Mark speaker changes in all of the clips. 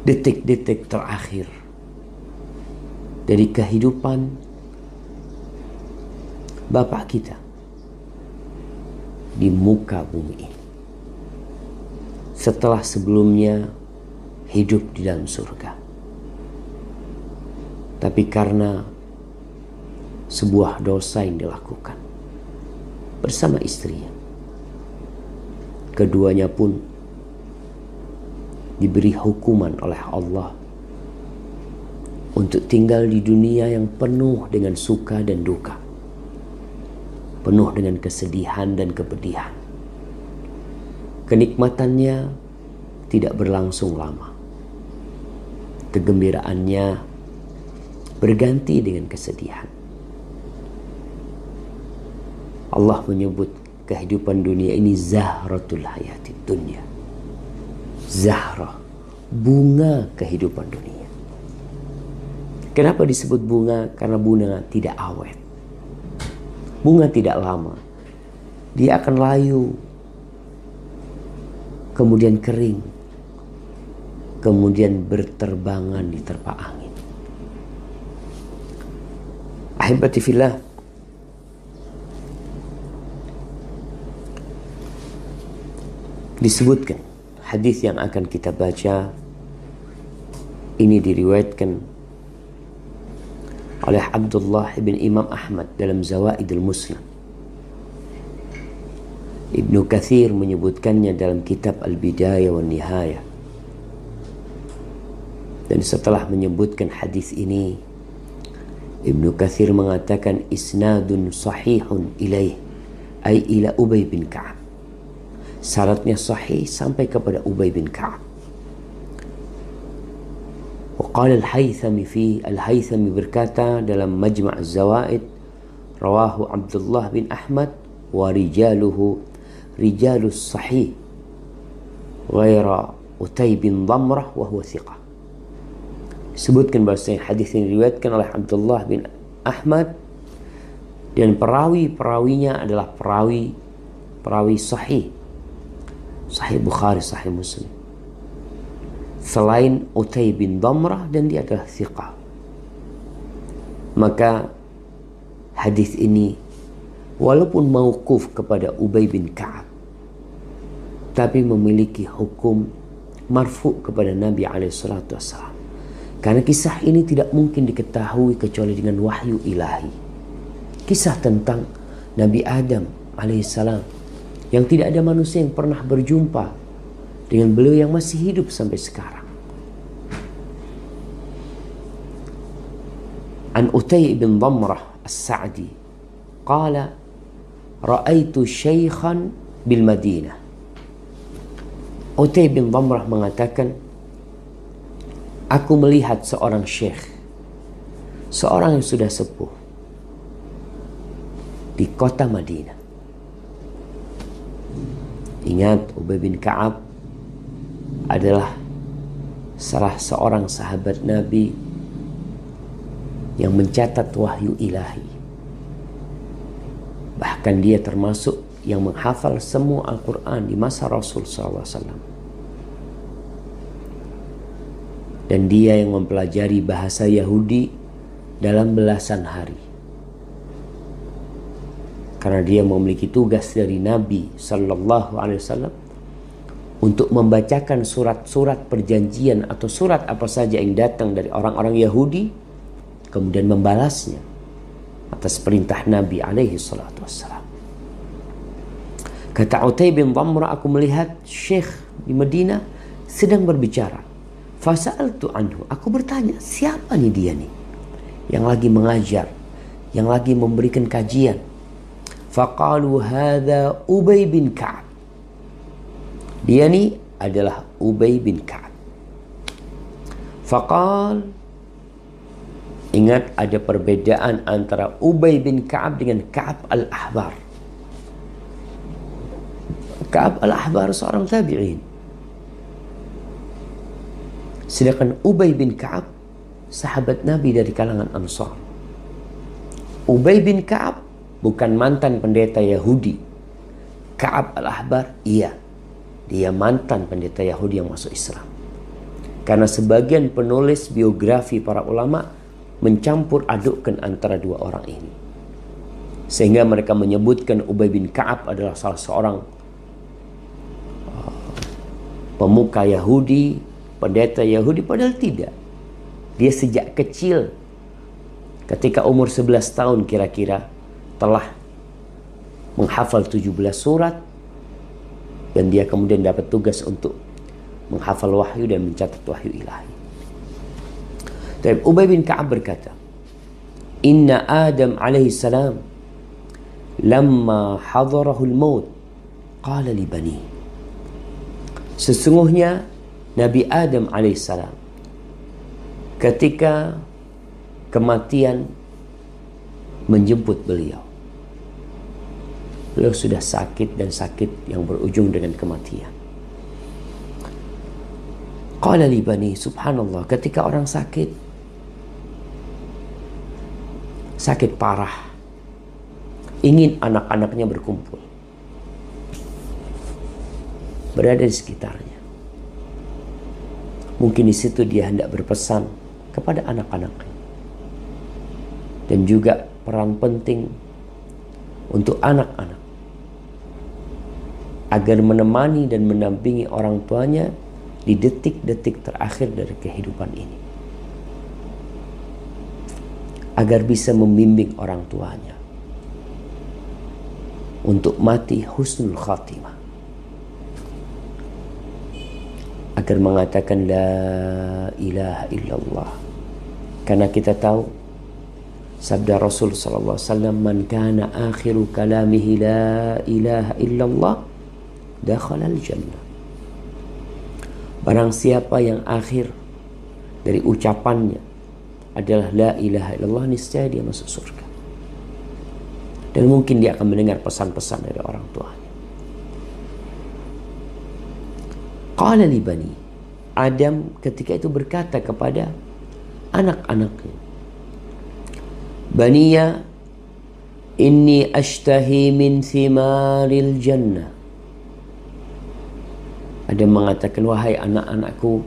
Speaker 1: detik-detik terakhir dari kehidupan Bapak kita di muka bumi ini, setelah sebelumnya hidup di dalam surga. Tapi karena sebuah dosa yang dilakukan bersama istrinya, keduanya pun diberi hukuman oleh Allah untuk tinggal di dunia yang penuh dengan suka dan duka, penuh dengan kesedihan dan kepedihan. Kenikmatannya tidak berlangsung lama. Kegembiraannya berganti dengan kesedihan. Allah menyebut kehidupan dunia ini zahratul hayatid dunya. Zahrah, bunga kehidupan dunia. Kenapa disebut bunga? Karena bunga tidak awet. Bunga tidak lama. Dia akan layu, kemudian kering, kemudian berterbangan di terpa angin. Ahibati fillah, disebutkan hadis yang akan kita baca ini diriwayatkan oleh Abdullah bin Imam Ahmad dalam Zawaidul Muslim. Ibnu Katsir menyebutkannya dalam kitab Al-Bidayah wan Nihayah. Dan setelah menyebutkan hadis ini, Ibnu Katsir mengatakan isnadun sahihun ilaih, ay ila Ubay bin Ka'ab. Syaratnya sahih sampai kepada Ubay bin Ka'ab. Waqala Al-Haythami berkata dalam Majma' Az-Zawaid, rawahu Abdullah bin Ahmad wa rijaluhu rijalus sahih ghaira Utay bin Dhamrah wa huwa thiqah. Disebutkan bahwasanya hadis ini diriwayatkan oleh Abdullah bin Ahmad dan perawi-perawinya adalah perawi sahih. Sahih Bukhari, Sahih Muslim. Selain Utay bin Dhamrah dan dia adalah thiqah. Maka hadis ini walaupun mauquf kepada Ubay bin Ka'ab, tapi memiliki hukum marfu kepada Nabi alaihissalatu wassalam. Karena kisah ini tidak mungkin diketahui kecuali dengan wahyu ilahi. Kisah tentang Nabi Adam alaihissalam, yang tidak ada manusia yang pernah berjumpa dengan beliau yang masih hidup sampai sekarang. An Utay bin Dhamrah As-Sa'di qala ra'aitu syaikhan bil Madinah. Utay bin Dhamrah mengatakan, aku melihat seorang syekh, seorang yang sudah sepuh di kota Madinah. Ingat, Ubay bin Ka'ab adalah salah seorang sahabat Nabi yang mencatat wahyu ilahi. Bahkan dia termasuk yang menghafal semua Al-Quran di masa Rasul SAW. Dan dia yang mempelajari bahasa Yahudi dalam belasan hari. Karena dia memiliki tugas dari Nabi Sallallahu Alaihi Wasallam untuk membacakan surat-surat perjanjian atau surat apa saja yang datang dari orang-orang Yahudi, kemudian membalasnya atas perintah Nabi Alaihi Salatu Wassalam. Kata Utay bin Dhamrah, aku melihat syekh di Madinah sedang berbicara. Fasa'altu anhu, aku bertanya, siapa nih dia nih yang lagi mengajar, yang lagi memberikan kajian? Faqalu hadza Ubay bin Ka'ab. Dia ni adalah Ubay bin Ka'ab. Faqal, ingat ada perbedaan antara Ubay bin Ka'ab dengan Ka'ab al-Ahbar. Ka'ab al-Ahbar seorang tabi'in. Sedangkan Ubay bin Ka'ab sahabat Nabi dari kalangan Ansar. Ubay bin Ka'ab bukan mantan pendeta Yahudi. Ka'ab al-Ahbar, iya, dia mantan pendeta Yahudi yang masuk Islam. Karena sebagian penulis biografi para ulama mencampur adukkan antara dua orang ini. Sehingga mereka menyebutkan Ubay bin Ka'ab adalah salah seorang pemuka Yahudi, pendeta Yahudi, padahal tidak. Dia sejak kecil, ketika umur 11 tahun kira-kira, telah menghafal 17 surat, dan dia kemudian dapat tugas untuk menghafal wahyu dan mencatat wahyu ilahi. Dan Ubay bin Ka'ab berkata, Inna Adam alaihi salam lamma hadarahul maut qala li bani. Sesungguhnya Nabi Adam alaihissalam ketika kematian menjemput beliau sudah sakit, dan sakit yang berujung dengan kematian. Qala li bani, subhanallah, ketika orang sakit parah, ingin anak-anaknya berkumpul, berada di sekitarnya. Mungkin di situ dia hendak berpesan kepada anak-anaknya, dan juga peran penting untuk anak-anak agar menemani dan mendampingi orang tuanya di detik-detik terakhir dari kehidupan ini, agar bisa membimbing orang tuanya untuk mati husnul khatimah, agar mengatakan la ilaha illallah. Karena kita tahu sabda Rasul sallallahu alaihi wasallam, man kana akhiru kalamihi la ilaha illallah dakhala al-jannah. Barang siapa yang akhir dari ucapannya adalah la ilaha illallah, niscaya dia masuk surga. Dan mungkin dia akan mendengar pesan-pesan dari orang tuanya. Qala li bani, Adam ketika itu berkata kepada anak-anaknya, Baniya inni ashtahi min thimaril jannah. Adam mengatakan, wahai anak-anakku,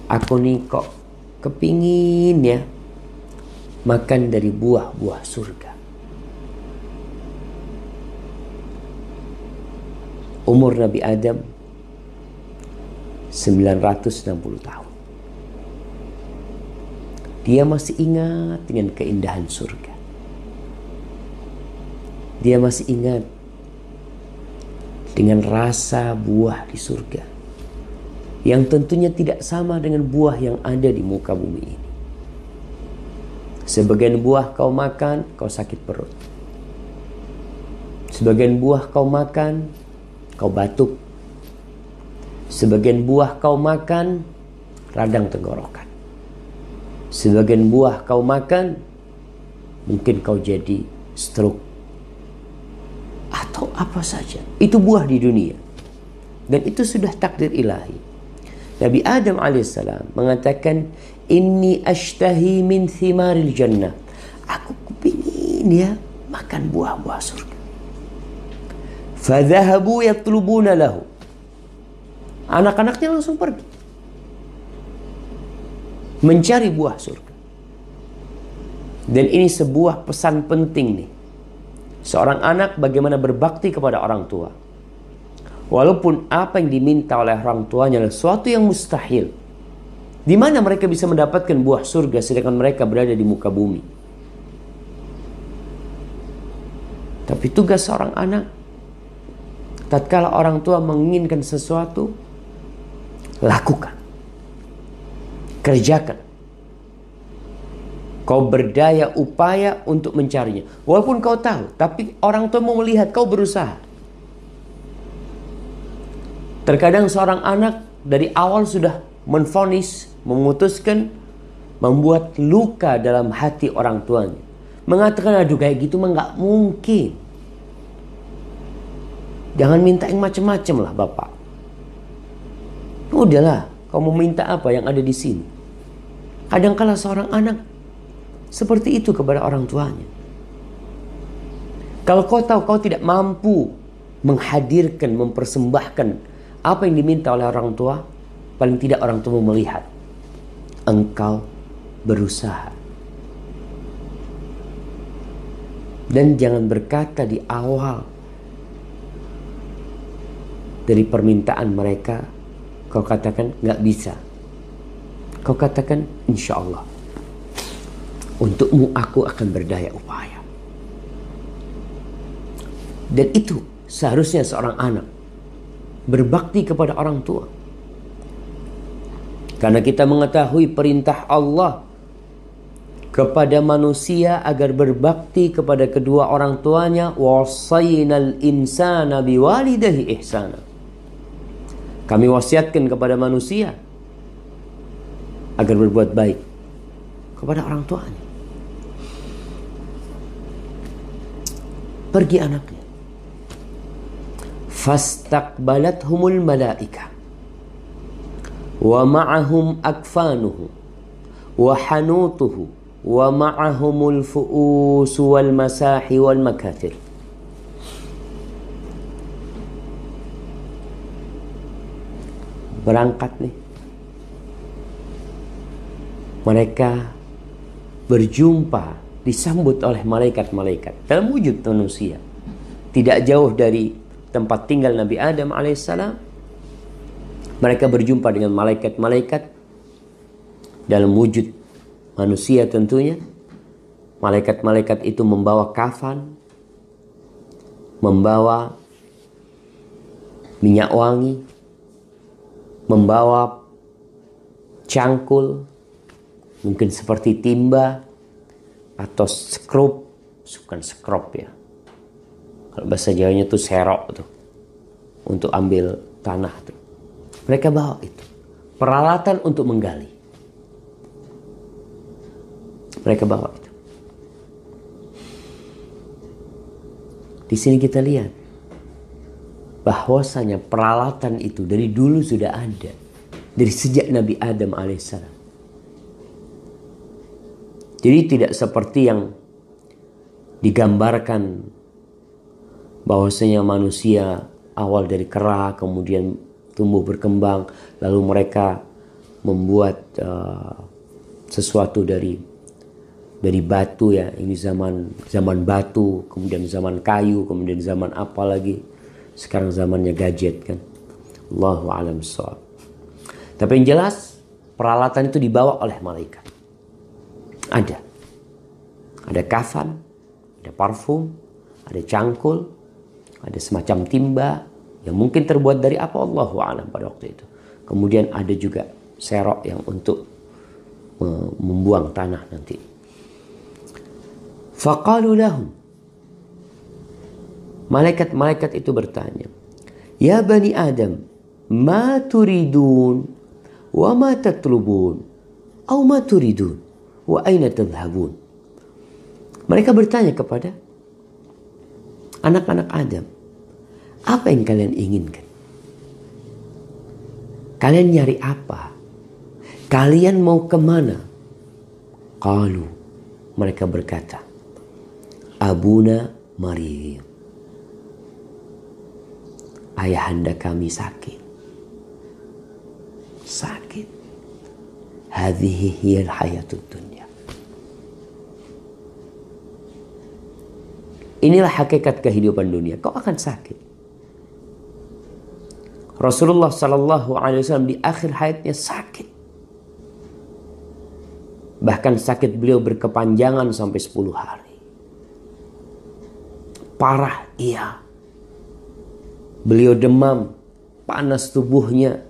Speaker 1: aku nih kok kepingin ya makan dari buah-buah surga. Umur Nabi Adam 960 tahun. Dia masih ingat dengan keindahan surga. Dia masih ingat dengan rasa buah di surga, yang tentunya tidak sama dengan buah yang ada di muka bumi ini. Sebagian buah kau makan, kau sakit perut. Sebagian buah kau makan, kau batuk. Sebagian buah kau makan, radang tenggorokan. Sebagian buah kau makan, mungkin kau jadi stroke atau apa saja. Itu buah di dunia, dan itu sudah takdir ilahi. Nabi Adam alaihissalam mengatakan, inni ashtahi min thimaril jannah. Aku kepingin ya makan buah-buah surga. Fadhahabu yatlubuna lahu. Anak-anaknya langsung pergi mencari buah surga. Dan ini sebuah pesan penting nih. Seorang anak bagaimana berbakti kepada orang tua. Walaupun apa yang diminta oleh orang tuanya adalah sesuatu yang mustahil. Di mana mereka bisa mendapatkan buah surga sedangkan mereka berada di muka bumi? Tapi tugas seorang anak, tatkala orang tua menginginkan sesuatu, lakukan. Kerjakan. Kau berdaya upaya untuk mencarinya. Walaupun kau tahu, tapi orang tua mau melihat kau berusaha. Terkadang seorang anak dari awal sudah menvonis, memutuskan, membuat luka dalam hati orang tuanya. Mengatakan, aduh kayak gitu mah gak mungkin. Jangan minta yang macam-macam lah bapak. Udahlah, kau mau minta apa yang ada di sini. Kadangkala seorang anak seperti itu kepada orang tuanya. Kalau kau tahu kau tidak mampu menghadirkan, mempersembahkan apa yang diminta oleh orang tua, paling tidak orang tua melihat engkau berusaha. Dan jangan berkata di awal dari permintaan mereka, kau katakan nggak bisa. Kau katakan insya Allah, untukmu aku akan berdaya upaya. Dan itu seharusnya seorang anak berbakti kepada orang tua. Karena kita mengetahui perintah Allah kepada manusia agar berbakti kepada kedua orang tuanya. Wasainal insana biwalidayhi ihsana. Kami wasiatkan kepada manusia agar berbuat baik kepada orang tuanya. Pergi anaknya. Fastaqbalathumul malaika wa ma'ahum akfanuhu wa hanutuhu wa ma'ahumul fu'us wal masahi wal makathir. Berangkat nih. Mereka berjumpa, disambut oleh malaikat-malaikat dalam wujud manusia. Tidak jauh dari tempat tinggal Nabi Adam alaihissalam. Mereka berjumpa dengan malaikat-malaikat dalam wujud manusia tentunya. Malaikat-malaikat itu membawa kafan, membawa minyak wangi, membawa cangkul, mungkin seperti timba atau skrup, bukan skrup ya. Kalau bahasa Jawanya itu serok tuh, untuk ambil tanah tuh. Mereka bawa itu, peralatan untuk menggali. Mereka bawa itu. Di sini kita lihat bahwasanya peralatan itu dari dulu sudah ada, dari sejak Nabi Adam alaihissalam. Jadi tidak seperti yang digambarkan bahwasanya manusia awal dari kera, kemudian tumbuh berkembang, lalu mereka membuat sesuatu dari batu ya. Ini zaman batu, kemudian zaman kayu, kemudian zaman apa lagi? Sekarang zamannya gadget kan. Allahu a'lam bishawab. Tapi yang jelas peralatan itu dibawa oleh malaikat. Ada kafan, ada parfum, ada cangkul, ada semacam timba yang mungkin terbuat dari apa, Allahu a'lam pada waktu itu. Kemudian ada juga serok yang untuk membuang tanah nanti. Faqalu lahum, malaikat-malaikat itu bertanya, ya bani Adam, ma turidun wa ma tatlubun aw ma turidun wa aina tadhhabun. Mereka bertanya kepada anak-anak Adam, apa yang kalian inginkan? Kalian nyari apa? Kalian mau kemana? Qalu, mereka berkata, abuna marid, ayahanda kami sakit. Hadhihi hiyal hayatud dunya. Inilah hakikat kehidupan dunia. Kau akan sakit. Rasulullah sallallahu alaihi wasallam di akhir hayatnya sakit. Bahkan sakit beliau berkepanjangan sampai 10 hari. Parah iya. Beliau demam, panas tubuhnya.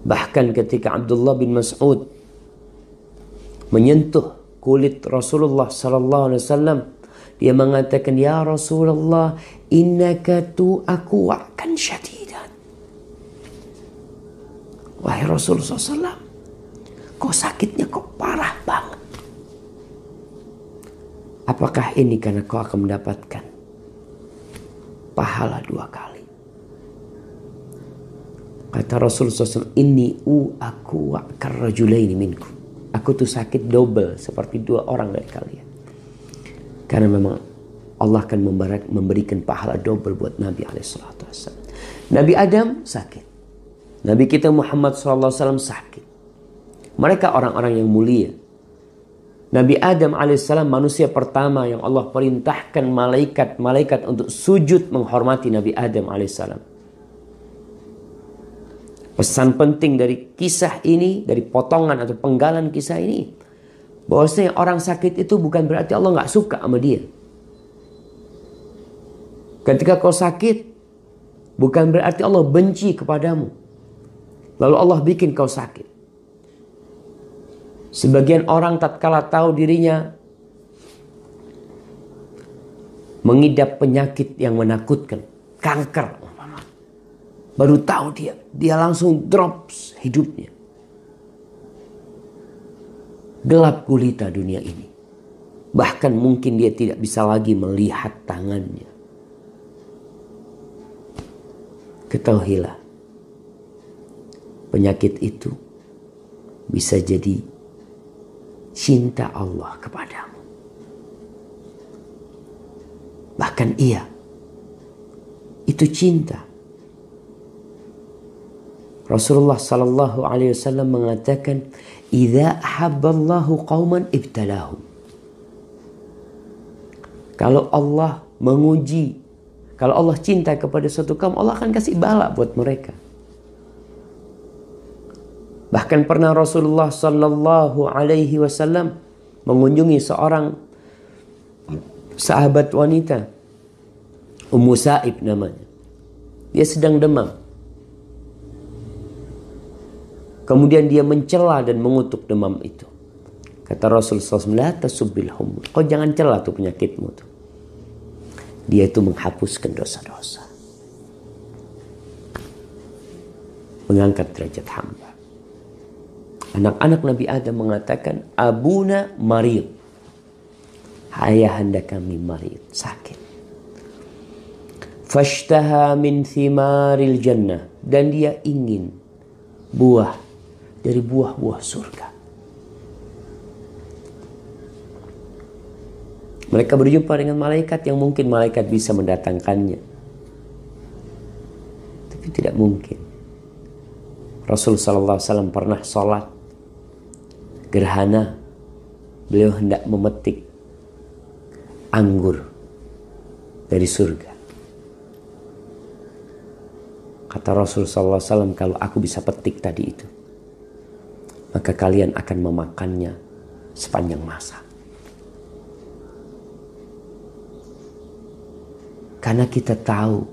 Speaker 1: Bahkan ketika Abdullah bin Mas'ud menyentuh kulit Rasulullah sallallahu alaihi wasallam, dia mengatakan, ya Rasulullah, innaka tu'aqwa'kan syadidan. Wahai Rasulullah SAW, kau sakitnya kok parah banget. Apakah ini karena kau akan mendapatkan pahala 2 kali? Kata Rasulullah SAW, inni u'aqwa'kan rajulaini minkum. Aku tuh sakit double seperti 2 orang dari kalian. Karena memang Allah akan memberikan pahala double buat Nabi SAW. Nabi Adam sakit. Nabi kita Muhammad SAW sakit. Mereka orang-orang yang mulia. Nabi Adam alaihissalam manusia pertama yang Allah perintahkan malaikat-malaikat untuk sujud menghormati Nabi Adam alaihissalam. Pesan penting dari kisah ini, dari potongan atau penggalan kisah ini, bahwasanya orang sakit itu bukan berarti Allah nggak suka sama dia. Ketika kau sakit, bukan berarti Allah benci kepadamu. Lalu Allah bikin kau sakit. Sebagian orang tatkala tahu dirinya mengidap penyakit yang menakutkan, kanker, baru tahu dia langsung drops hidupnya. Gelap gulita dunia ini. Bahkan mungkin dia tidak bisa lagi melihat tangannya. Ketahuilah, penyakit itu bisa jadi cinta Allah kepadamu. Bahkan itu cinta. Rasulullah sallallahu alaihi wasallam mengatakan, "Idza ahabballahu qauman ibtalahum." Kalau Allah menguji, kalau Allah cinta kepada suatu kaum, Allah akan kasih bala buat mereka. Bahkan pernah Rasulullah sallallahu alaihi wasallam mengunjungi seorang sahabat wanita, Ummu Sa'ib namanya. Dia sedang demam. Kemudian dia mencela dan mengutuk demam itu. Kata Rasulullah SAW, "La tasubbil humma." Kau jangan cela tuh penyakitmu tuh. Dia itu menghapuskan dosa-dosa, mengangkat derajat hamba. Anak-anak Nabi Adam mengatakan, "Abuna marid." Ayahanda kami marid, sakit. Fashtaha min thimaril jannah. Dan dia ingin buah dari buah-buah surga. Mereka berjumpa dengan malaikat yang mungkin malaikat bisa mendatangkannya. Tapi tidak mungkin. Rasul sallallahu alaihi wasallam pernah sholat gerhana, beliau hendak memetik anggur dari surga. Kata Rasul sallallahu alaihi wasallam, kalau aku bisa petik tadi itu, maka kalian akan memakannya sepanjang masa. Karena kita tahu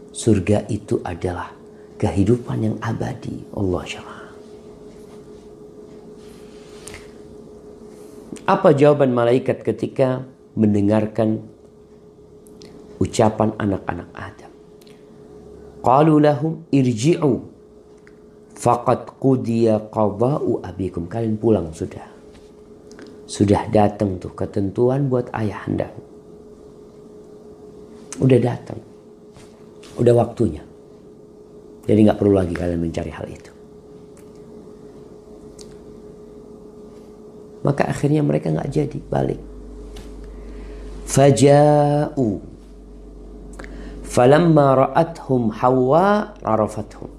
Speaker 1: surga itu adalah kehidupan yang abadi. Allah SWT. Apa jawaban malaikat ketika mendengarkan ucapan anak-anak Adam? Qalu lahum irji'u faqad qudiya qada'u abikum. Kalian pulang sudah. Sudah datang tuh ketentuan buat ayahanda. Udah datang. Udah waktunya. Jadi nggak perlu lagi kalian mencari hal itu. Maka akhirnya mereka nggak jadi balik. Faja'u falamma ra'athum Hawa arafathum.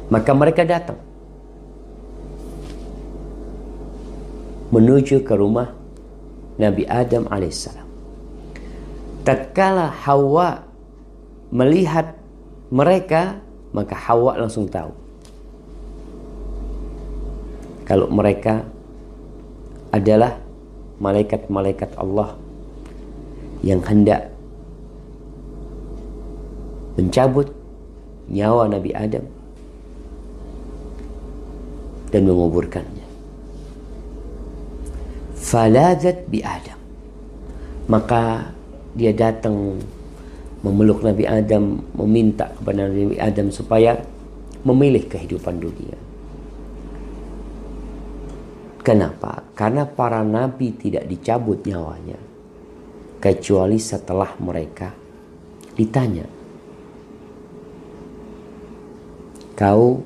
Speaker 1: Maka mereka datang menuju ke rumah Nabi Adam alaihissalam. Tatkala Hawa melihat mereka, maka Hawa langsung tahu kalau mereka adalah malaikat-malaikat Allah yang hendak mencabut nyawa Nabi Adam dan menguburkannya. Faladat bi Adam. Maka dia datang memeluk Nabi Adam, meminta kepada Nabi Adam supaya memilih kehidupan dunia. Kenapa? Karena para nabi tidak dicabut nyawanya kecuali setelah mereka ditanya, kau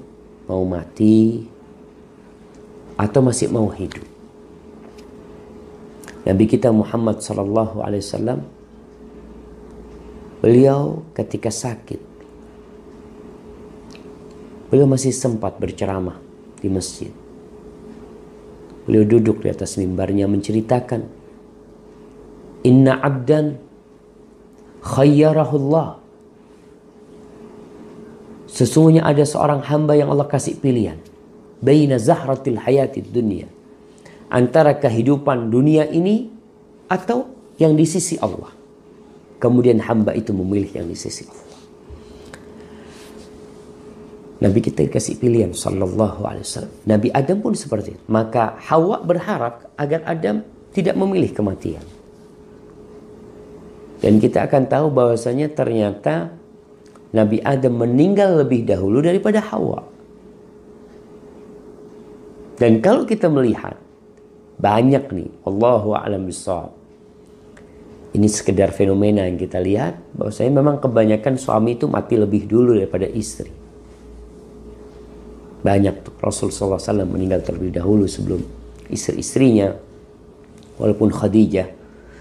Speaker 1: mau mati atau masih mau hidup? Nabi kita Muhammad sallallahu alaihi wasallam, beliau ketika sakit Beliau masih sempat berceramah di masjid. Beliau duduk di atas mimbarnya menceritakan, inna abdan khayyarahullah. Sesungguhnya ada seorang hamba yang Allah kasih pilihan. Baina zahratil hayatid dunia. Antara kehidupan dunia ini atau yang di sisi Allah. Kemudian hamba itu memilih yang di sisi Allah. Nabi kita dikasih pilihan sallallahu alaihi wasallam. Nabi Adam pun seperti itu. Maka Hawa berharap agar Adam tidak memilih kematian. Dan kita akan tahu bahwasanya ternyata Nabi Adam meninggal lebih dahulu daripada Hawa. Dan kalau kita melihat banyak nih, Allahu a'lam bishawab. Ini sekedar fenomena yang kita lihat bahwasanya memang kebanyakan suami itu mati lebih dulu daripada istri. Banyak tuh Rasul SAW meninggal terlebih dahulu sebelum istri-istrinya. Walaupun Khadijah,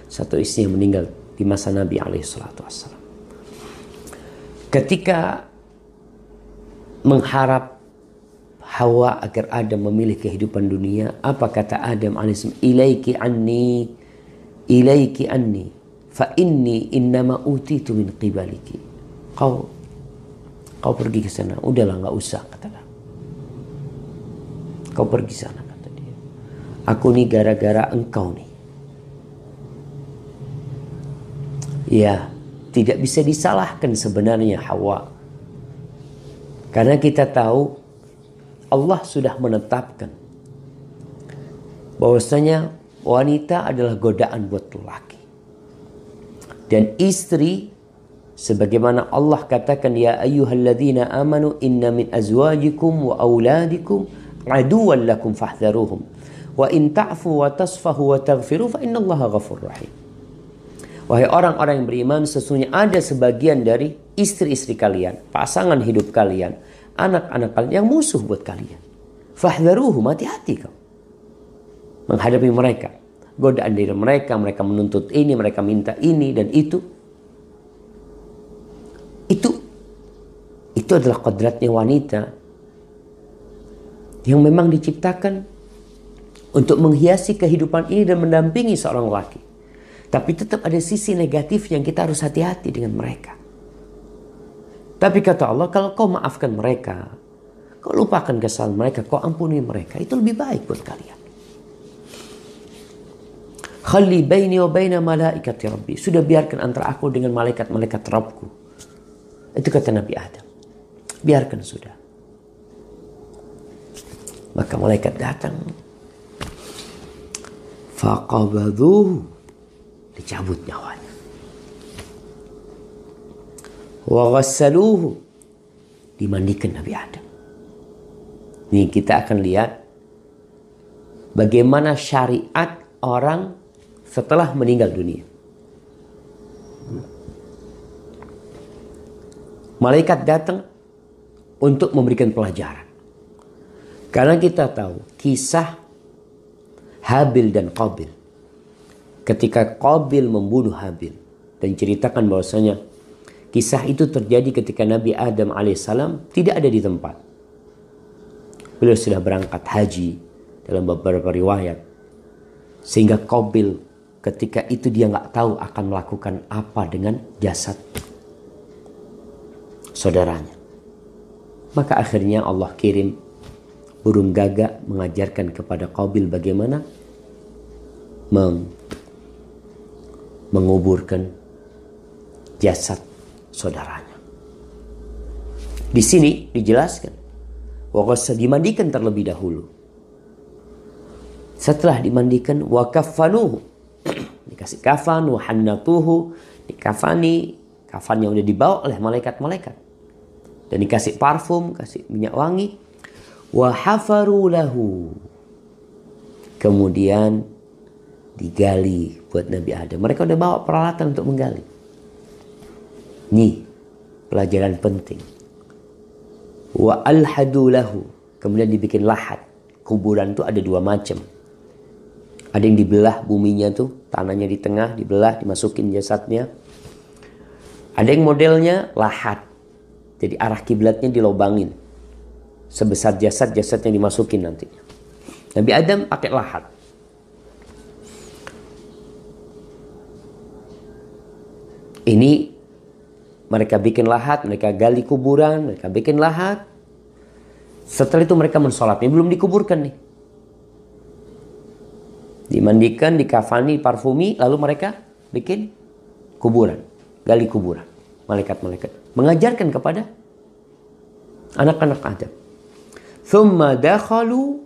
Speaker 1: satu istri yang meninggal di masa Nabi SAW. Ketika mengharap Hawa agar Adam memilih kehidupan dunia, apa kata Adam AS? Ilaiki anni, fa inni innama utitu min qibaliki. Kau pergi ke sana, udahlah nggak usah, kata Allah. Kau pergi sana, kata dia. Aku nih gara-gara engkau nih. Ya, tidak bisa disalahkan sebenarnya Hawa. Karena kita tahu Allah sudah menetapkan bahwasanya wanita adalah godaan buat lelaki. Dan istri, sebagaimana Allah katakan, ya ayyuhalladzina amanu inna min azwajikum wa auladikum aduwwan lakum fahdharuhum wa in ta'fu wa tasfahu wa taghfiru fa innallaha ghafurur rahim. Wahai orang-orang yang beriman, sesungguhnya ada sebagian dari istri-istri kalian, pasangan hidup kalian, anak-anak kalian yang musuh buat kalian. Fahdharuhum, hati-hati kau menghadapi mereka. Godaan dari mereka, mereka menuntut ini, mereka minta ini dan itu. Itu adalah kodratnya wanita yang memang diciptakan untuk menghiasi kehidupan ini dan mendampingi seorang laki. Tapi tetap ada sisi negatif yang kita harus hati-hati dengan mereka. Tapi kata Allah, kalau kau maafkan mereka, kau lupakan kesalahan mereka, kau ampuni mereka, itu lebih baik buat kalian. Khalli baini wa baina malaikati rabbi. Sudah biarkan antara aku dengan malaikat-malaikat Rabbku. Itu kata Nabi Adam. Biarkan sudah. Maka malaikat datang. Faqabadhuhu. Dicabut nyawanya. Wa ghassaluhu. Dimandikan Nabi Adam. Ini kita akan lihat bagaimana syariat orang setelah meninggal dunia. Malaikat datang untuk memberikan pelajaran. Karena kita tahu kisah Habil dan Qabil. Ketika Qabil membunuh Habil. Dan ceritakan bahwasanya kisah itu terjadi ketika Nabi Adam alaihissalam tidak ada di tempat. Beliau sudah berangkat haji dalam beberapa riwayat. Sehingga Qabil ketika itu dia nggak tahu akan melakukan apa dengan jasad saudaranya. Maka akhirnya Allah kirim burung gagak mengajarkan kepada Qabil bagaimana menguburkan jasad saudaranya. Di sini dijelaskan waqasa dimandikan terlebih dahulu. Setelah dimandikan wakafanuhu, dikasih kafan, wahannatuhu, dikafani, kafan yang udah dibawa oleh malaikat-malaikat, dan dikasih parfum, kasih minyak wangi. Wahafaru lahu, kemudian digali buat Nabi Adam. Mereka udah bawa peralatan untuk menggali. Nih pelajaran penting. Wa alhadu lahu, kemudian dibikin lahat. Kuburan itu ada dua macam. Ada yang dibelah buminya tuh, tanahnya di tengah dibelah, dimasukin jasadnya. Ada yang modelnya lahat, jadi arah kiblatnya dilobangin. sebesar jasad-jasad yang dimasukin nantinya. Nabi Adam pakai lahat. Ini mereka bikin lahat, mereka gali kuburan, mereka bikin lahat. Setelah itu mereka mensolatnya, belum dikuburkan nih. Dimandikan, dikafani, parfumi, lalu mereka bikin kuburan, gali kuburan. Malaikat-malaikat mengajarkan kepada anak-anak Adam. Thumma dakhalu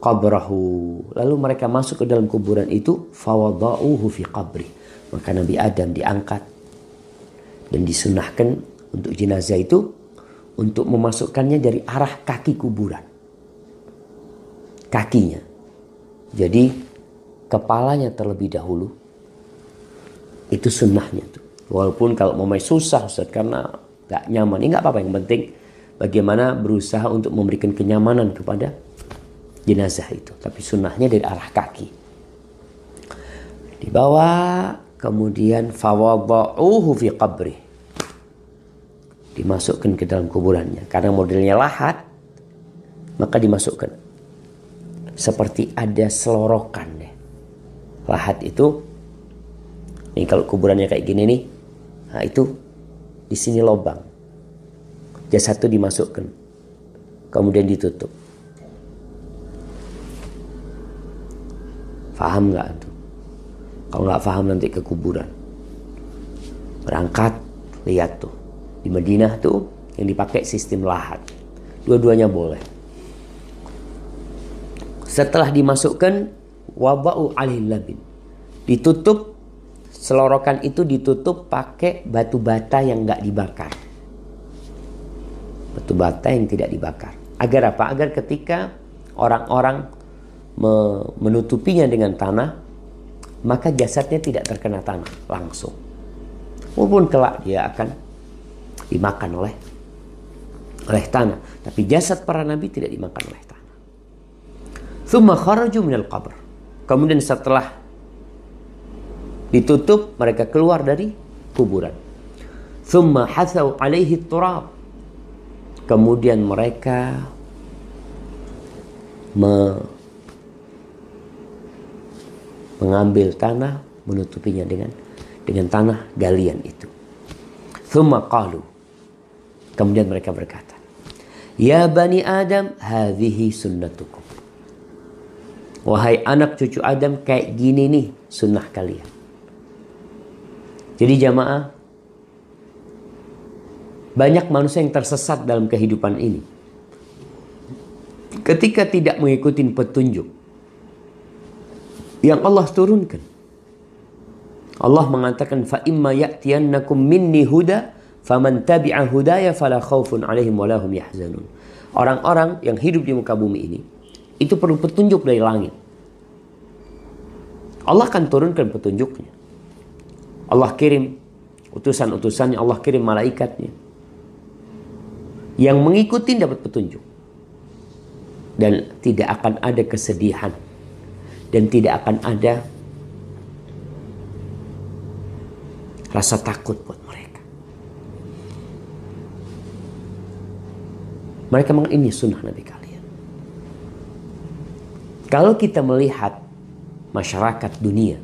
Speaker 1: qabrahu. Lalu mereka masuk ke dalam kuburan itu, fawada'uhu fi qabri. Maka Nabi Adam diangkat dan disunahkan untuk jenazah itu untuk memasukkannya dari arah kaki kuburan. Kakinya. Jadi kepalanya terlebih dahulu. Itu sunnahnya tuh. Walaupun kalau mau susah Ustaz karena gak nyaman. Ini gak apa-apa, yang penting bagaimana berusaha untuk memberikan kenyamanan kepada jenazah itu. Tapi sunnahnya dari arah kaki. Dibawa, kemudian fawada'uhu fi qabri. Dimasukkan ke dalam kuburannya. Karena modelnya lahat, maka dimasukkan. Seperti ada selorokan deh. Lahat itu, nih kalau kuburannya kayak gini nih, nah itu di sini lubang. Jasad itu dimasukkan, kemudian ditutup. Faham nggak tuh? Kalau nggak paham nanti ke kuburan. Berangkat, lihat tuh. Di Madinah tuh yang dipakai sistem lahat. Dua-duanya boleh. Setelah dimasukkan, waba'u alaihi labin. Ditutup, selorokan itu ditutup pakai batu bata yang nggak dibakar. Batu bata yang tidak dibakar. Agar apa? Agar ketika orang-orang menutupinya dengan tanah, maka jasadnya tidak terkena tanah langsung. Walaupun kelak dia akan dimakan oleh tanah. Tapi jasad para nabi tidak dimakan oleh tanah. Tsumma kharaju minal qabr. Kemudian setelah ditutup, mereka keluar dari kuburan. Tsumma hathau alaihi turab. Kemudian mereka mengambil tanah, menutupinya dengan tanah galian itu. Tsumma qalu. Kemudian mereka berkata, ya bani Adam, hadhihi sunnatukum. Wahai anak cucu Adam, kayak gini nih sunnah kalian. Jadi jamaah, banyak manusia yang tersesat dalam kehidupan ini. Ketika tidak mengikuti petunjuk yang Allah turunkan. Allah mengatakan, fa imma ya'tiyannakum minni huda faman tabi'a hudaya fala khaufun 'alaihim wa lahum yahzanun. Orang-orang yang hidup di muka bumi ini itu perlu petunjuk dari langit. Allah akan turunkan petunjuknya. Allah kirim utusan-utusannya, Allah kirim malaikatnya. Yang mengikuti dapat petunjuk. Dan tidak akan ada kesedihan. Dan tidak akan ada rasa takut buat mereka. Mereka memang ini sunnah Nabi kalian. Kalau kita melihat masyarakat dunia,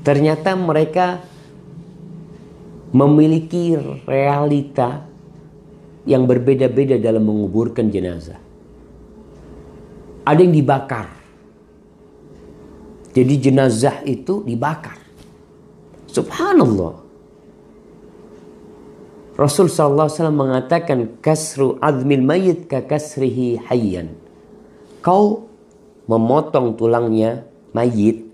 Speaker 1: ternyata mereka memiliki realita yang berbeda-beda dalam menguburkan jenazah. Ada yang dibakar. Jadi jenazah itu dibakar. Subhanallah. Rasul SAW mengatakan, kasru azmil mayyit ka kasrihi hayyan. Kau memotong tulangnya mayit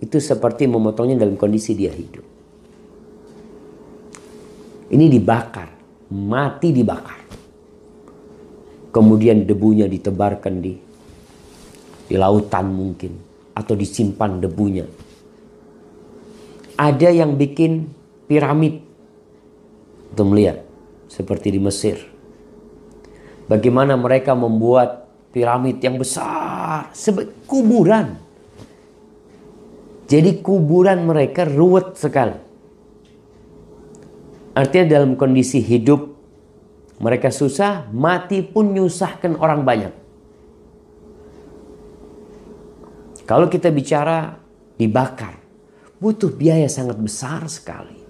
Speaker 1: itu seperti memotongnya dalam kondisi dia hidup. Ini dibakar, mati dibakar. Kemudian debunya ditebarkan di lautan mungkin, atau disimpan debunya. Ada yang bikin piramid untuk melihat, seperti di Mesir. Bagaimana mereka membuat piramid yang besar, kuburan. Jadi kuburan mereka ruwet sekali. Artinya dalam kondisi hidup Mereka susah, mati pun nyusahkan orang banyak. Kalau kita bicara dibakar, butuh biaya sangat besar sekali.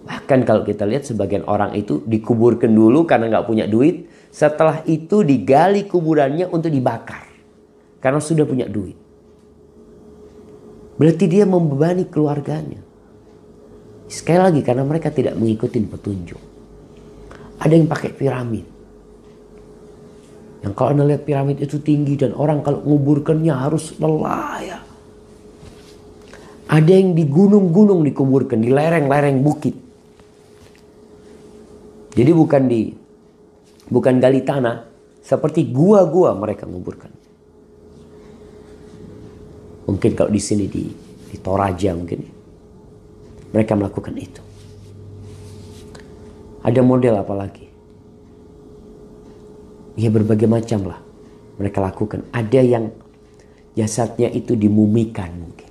Speaker 1: Bahkan kalau kita lihat sebagian orang itu dikuburkan dulu karena nggak punya duit. Setelah itu digali kuburannya untuk dibakar. Karena sudah punya duit. Berarti dia membebani keluarganya. Sekali lagi karena mereka tidak mengikuti petunjuk. Ada yang pakai piramid. Yang kalau Anda lihat piramid itu tinggi dan orang kalau menguburkannya harus lelah ya. Ada yang di gunung-gunung dikuburkan, di lereng-lereng bukit. Jadi bukan gali tanah, seperti gua-gua mereka menguburkan. Mungkin kalau di sini di Toraja mungkin mereka melakukan itu. Ada model apa lagi? Ya berbagai macam lah mereka lakukan. Ada yang jasadnya itu dimumikan mungkin.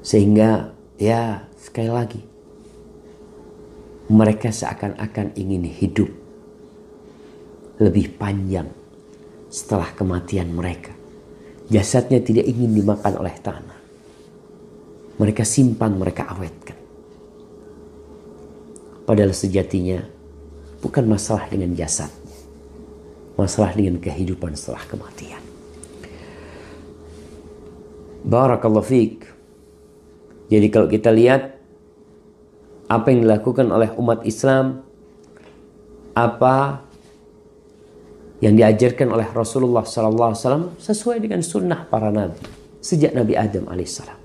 Speaker 1: Sehingga ya sekali lagi mereka seakan-akan ingin hidup lebih panjang setelah kematian mereka. Jasadnya tidak ingin dimakan oleh tanah. Mereka simpan, mereka awetkan. Padahal sejatinya bukan masalah dengan jasadnya. Masalah dengan kehidupan setelah kematian. Barakallahu fiik. Jadi kalau kita lihat apa yang dilakukan oleh umat Islam, apa yang diajarkan oleh Rasulullah SAW sesuai dengan sunnah para nabi sejak Nabi Adam alaihissalam.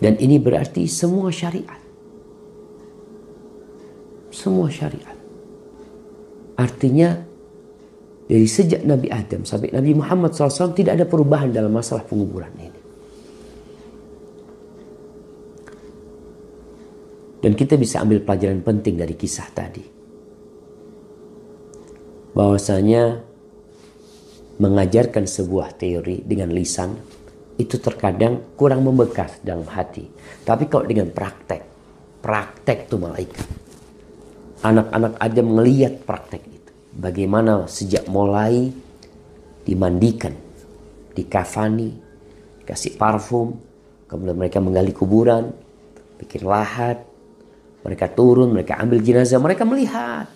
Speaker 1: Dan ini berarti semua syariat. Semua syariat. Artinya dari sejak Nabi Adam sampai Nabi Muhammad SAW tidak ada perubahan dalam masalah penguburan ini. Dan kita bisa ambil pelajaran penting dari kisah tadi. Bahwasanya mengajarkan sebuah teori dengan lisan itu terkadang kurang membekas dalam hati. Tapi kalau dengan praktek itu malaikat. Anak-anak Adam melihat praktek itu. Bagaimana sejak mulai dimandikan, dikafani, dikasih parfum, kemudian mereka menggali kuburan, bikin lahat, mereka turun, mereka ambil jenazah, mereka melihat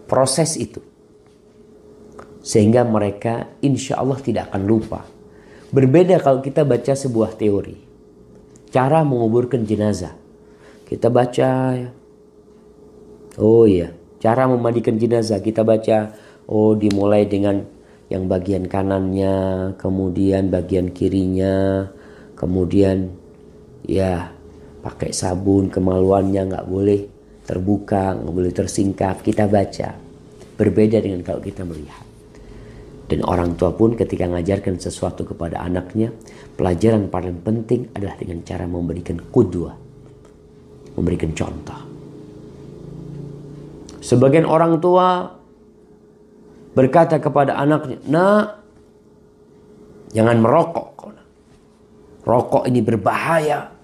Speaker 1: proses itu. Sehingga mereka insya Allah tidak akan lupa. Berbeda kalau kita baca sebuah teori. Cara menguburkan jenazah. Kita baca, oh iya, cara memandikan jenazah. Kita baca, oh dimulai dengan yang bagian kanannya, kemudian bagian kirinya, kemudian ya pakai sabun, kemaluannya nggak boleh terbuka, nggak boleh tersingkap. Kita baca. Berbeda dengan kalau kita melihat. Dan orang tua pun ketika mengajarkan sesuatu kepada anaknya, pelajaran paling penting adalah dengan cara memberikan qudwah, memberikan contoh. Sebagian orang tua berkata kepada anaknya, "Nak, jangan merokok. Rokok ini berbahaya.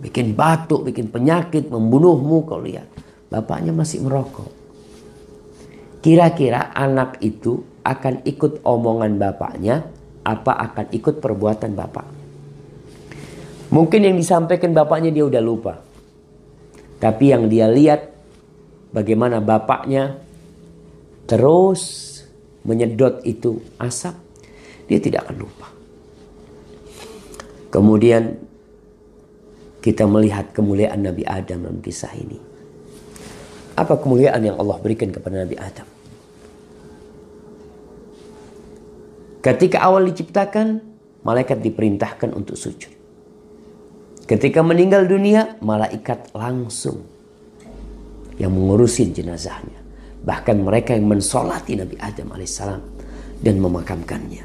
Speaker 1: Bikin batuk, bikin penyakit, membunuhmu." Kau lihat, bapaknya masih merokok. Kira-kira anak itu akan ikut omongan bapaknya, apa akan ikut perbuatan bapak? Mungkin yang disampaikan bapaknya dia udah lupa. Tapi yang dia lihat bagaimana bapaknya terus menyedot itu asap, dia tidak akan lupa. Kemudian kita melihat kemuliaan Nabi Adam dalam kisah ini. Apa kemuliaan yang Allah berikan kepada Nabi Adam? Ketika awal diciptakan, malaikat diperintahkan untuk sujud. Ketika meninggal dunia, malaikat langsung yang mengurusin jenazahnya. Bahkan mereka yang mensolati Nabi Adam alaihissalam dan memakamkannya.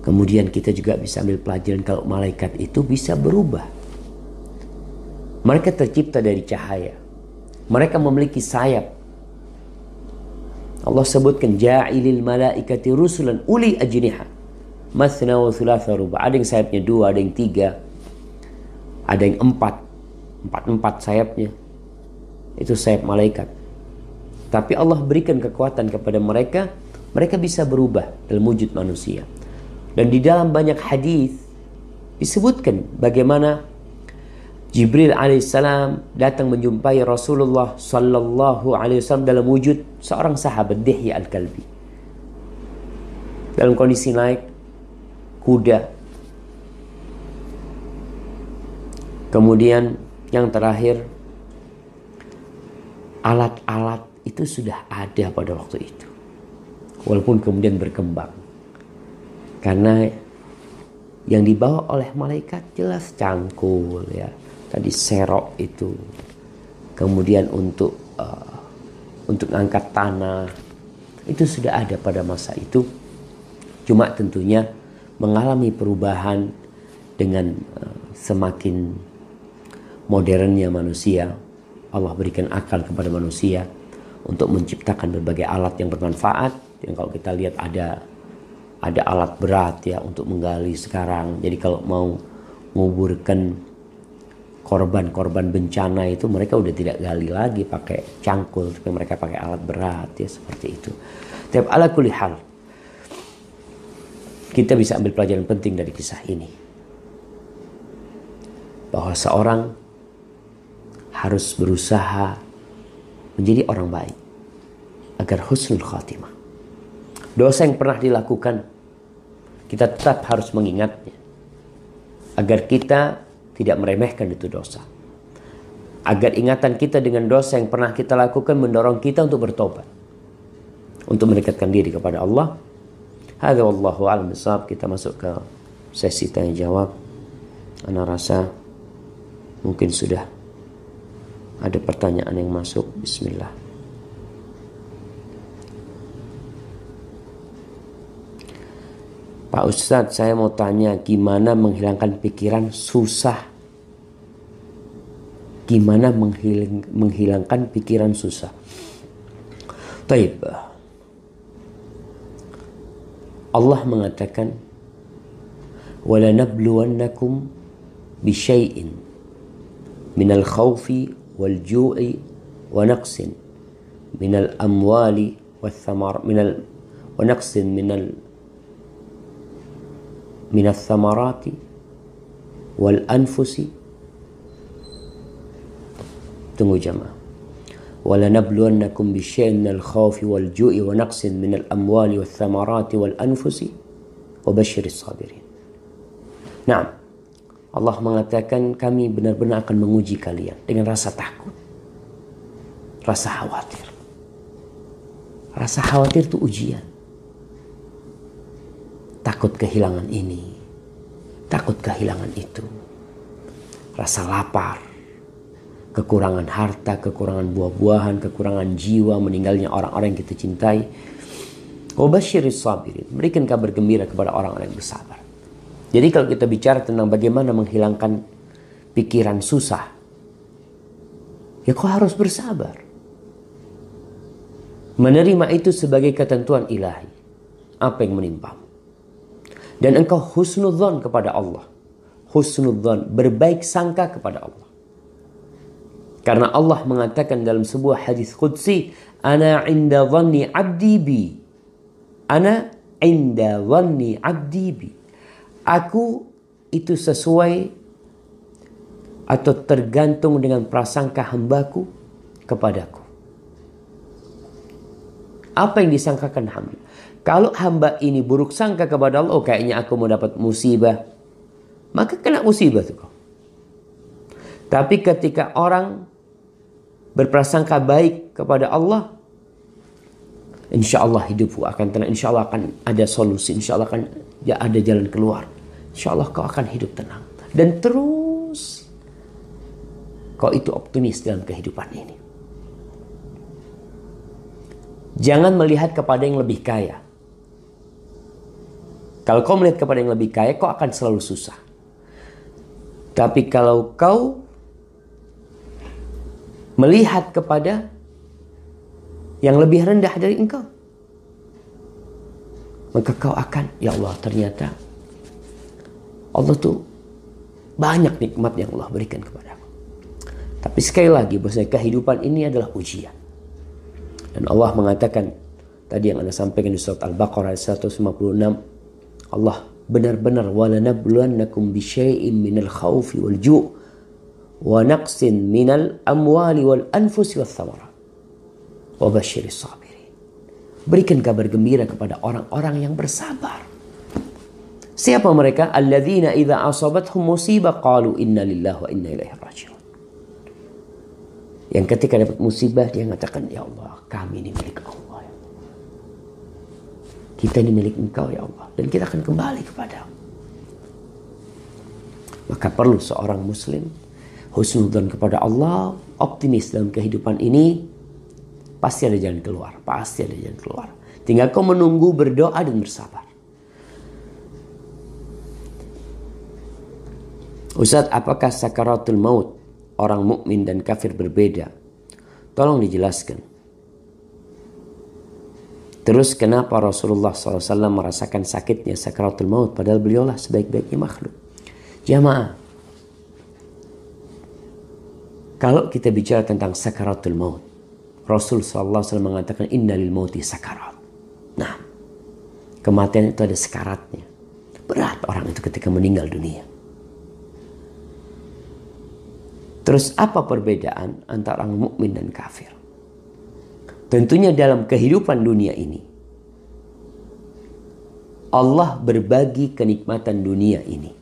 Speaker 1: Kemudian kita juga bisa ambil pelajaran kalau malaikat itu bisa berubah. Mereka tercipta dari cahaya. Mereka memiliki sayap. Allah sebutkan ja'ilil malaikati rusulan uli ajniha mathna wa thulatha ruba'. Ada yang sayapnya 2, ada yang 3. Ada yang empat sayapnya. Itu sayap malaikat. Tapi Allah berikan kekuatan kepada mereka. Mereka bisa berubah dalam wujud manusia. Dan di dalam banyak hadis disebutkan bagaimana Jibril alaihissalam datang menjumpai Rasulullah sallallahu alaihi wasallam dalam wujud seorang sahabat, Dihya al-Kalbi, dalam kondisi naik kuda. Kemudian yang terakhir, alat-alat itu sudah ada pada waktu itu, walaupun kemudian berkembang. Karena yang dibawa oleh malaikat jelas cangkul, ya, tadi serok itu, kemudian untuk angkat tanah, itu sudah ada pada masa itu. Cuma tentunya mengalami perubahan dengan semakin modernnya manusia. Allah berikan akal kepada manusia untuk menciptakan berbagai alat yang bermanfaat. Yang kalau kita lihat ada alat berat, ya, untuk menggali sekarang. Jadi kalau mau menguburkan korban bencana itu, mereka udah tidak gali lagi pakai cangkul, tapi mereka pakai alat berat, ya, seperti itu. Tapi ala kulli hal, kita bisa ambil pelajaran penting dari kisah ini, bahwa seorang harus berusaha menjadi orang baik agar husnul khatimah. Dosa yang pernah dilakukan, kita tetap harus mengingatnya agar kita tidak meremehkan itu dosa. Agar ingatan kita dengan dosa yang pernah kita lakukan mendorong kita untuk bertobat, untuk mendekatkan diri kepada Allah. Hadza wallahu a'lam bishawab. Kita masuk ke sesi tanya jawab. Ana rasa mungkin sudah ada pertanyaan yang masuk. Bismillah. Pak Ustadz, saya mau tanya, gimana menghilangkan pikiran susah? Gimana menghilangkan pikiran susah? Taib. Allah mengatakan, وَلَنَبْلُوَنَّكُمْ بِشَيْءٍ مِنَ الْخَوْفِ وَالْجُوعِ وَنَقْصٍ مِنَ الْأَمْوَالِ وَالثَّمَرَاتِ وَنَقْصٍ من الثمرات والأنفس. Tunggu jamaah. وَلَنَبْلُوَنَّكُمْ بِشَيْءٍ مِنَ الْخَوْفِ وَالْجُوعِ وَنَقْصٍ مِنَ الْأَمْوَالِ وَالثَّمَرَاتِ وَالْأَنفُسِ وَبَشِّرِ الصَّابِرِينَ. Nah, Allah mengatakan kami benar-benar akan menguji kalian dengan rasa takut, rasa khawatir. Rasa khawatir itu ujian. Takut kehilangan ini, takut kehilangan itu. Rasa lapar, kekurangan harta, kekurangan buah-buahan, kekurangan jiwa, meninggalnya orang-orang yang kita cintai. Wabasyiris sabirin, berikan kabar gembira kepada orang-orang yang bersabar. Jadi kalau kita bicara tentang bagaimana menghilangkan pikiran susah, ya kau harus bersabar. Menerima itu sebagai ketentuan ilahi, apa yang menimpamu. Dan engkau husnudzon kepada Allah. Husnudzon, berbaik sangka kepada Allah. Karena Allah mengatakan dalam sebuah hadis qudsi, Ana inda dhanni abdi bi. Ana inda dhanni abdi bi. Aku itu sesuai atau tergantung dengan prasangka hambaku kepadaku. Apa yang disangkakan hamba? Kalau hamba ini buruk sangka kepada Allah, oh kayaknya aku mau dapat musibah, maka kena musibah tuh kau. Tapi ketika orang berprasangka baik kepada Allah, insya Allah hidupku akan tenang, insya Allah akan ada solusi, insya Allah akan ada jalan keluar, insya Allah kau akan hidup tenang. Dan terus kau itu optimis dalam kehidupan ini. Jangan melihat kepada yang lebih kaya. Kalau kau melihat kepada yang lebih kaya, kau akan selalu susah. Tapi kalau kau melihat kepada yang lebih rendah dari engkau, maka kau akan, ya Allah, ternyata Allah tuh Banyak nikmat yang Allah berikan kepadaku. Tapi sekali lagi, bahwasanya kehidupan ini adalah ujian. Dan Allah mengatakan, tadi yang Anda sampaikan di surat Al-Baqarah 156, Allah benar-benar walanabluwannakum bisyai'in minal khawfi wal ju' wa naqsin minal amwali wal anfusi wath thamarat wa basyiris sabirin. Berikan kabar gembira kepada orang-orang yang bersabar. Siapa mereka? Alladzina idza asabathum musibah qalu inna lillahi wa inna ilaihi raji'un. Yang ketika dapat musibah dia mengatakan, ya Allah, kami ini milik Allah. Kita ini milik Engkau ya Allah, dan kita akan kembali kepada-Mu. Maka perlu seorang muslim husnudzon kepada Allah, optimis dalam kehidupan ini. Pasti ada jalan keluar, pasti ada jalan keluar. Tinggal kau menunggu, berdoa dan bersabar. Ustaz, apakah sakaratul maut orang mukmin dan kafir berbeda? Tolong dijelaskan. Terus kenapa Rasulullah SAW merasakan sakitnya sakaratul maut padahal beliaulah sebaik-baiknya makhluk? Jamaah, kalau kita bicara tentang sakaratul maut, Rasul SAW mengatakan inna lil mauti sakarat. Nah, kematian itu ada sekaratnya. Berat orang itu ketika meninggal dunia. Terus apa perbedaan antara orang mukmin dan kafir? Tentunya dalam kehidupan dunia ini, Allah berbagi kenikmatan dunia ini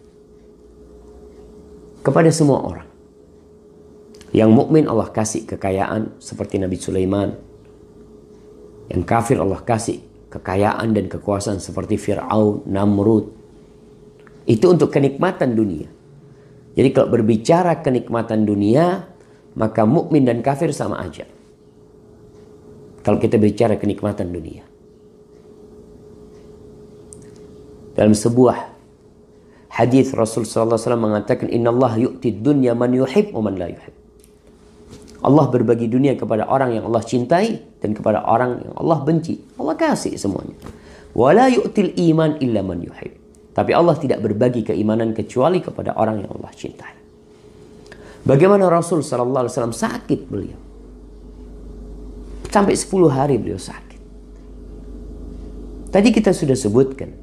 Speaker 1: kepada semua orang. Yang mukmin Allah kasih kekayaan seperti Nabi Sulaiman. Yang kafir Allah kasih kekayaan dan kekuasaan seperti Fir'aun, Namrud. Itu untuk kenikmatan dunia. Jadi kalau berbicara kenikmatan dunia, maka mukmin dan kafir sama aja. Kalau kita bicara kenikmatan dunia. Dalam sebuah hadis Rasul SAW mengatakan, Inna Allah yu'ti dunya man yuhib wa man la yuhib. Allah berbagi dunia kepada orang yang Allah cintai dan kepada orang yang Allah benci. Allah kasih semuanya. Wa la yu'til iman illa man yuhib. Tapi Allah tidak berbagi keimanan kecuali kepada orang yang Allah cintai. Bagaimana Rasul SAW sakit beliau. Sampai 10 hari beliau sakit. Tadi kita sudah sebutkan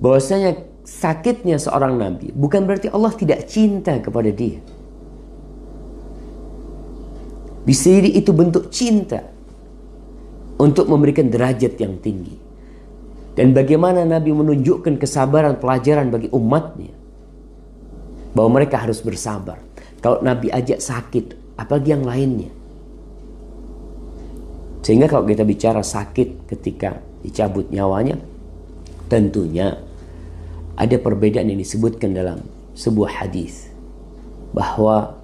Speaker 1: bahwasanya sakitnya seorang nabi bukan berarti Allah tidak cinta kepada dia. Bisa jadi itu bentuk cinta untuk memberikan derajat yang tinggi. Dan bagaimana Nabi menunjukkan kesabaran pelajaran bagi umatnya. Bahwa mereka harus bersabar. Kalau Nabi ajak sakit, apalagi yang lainnya. Sehingga kalau kita bicara sakit ketika dicabut nyawanya, tentunya ada perbedaan yang disebutkan dalam sebuah hadis. Bahwa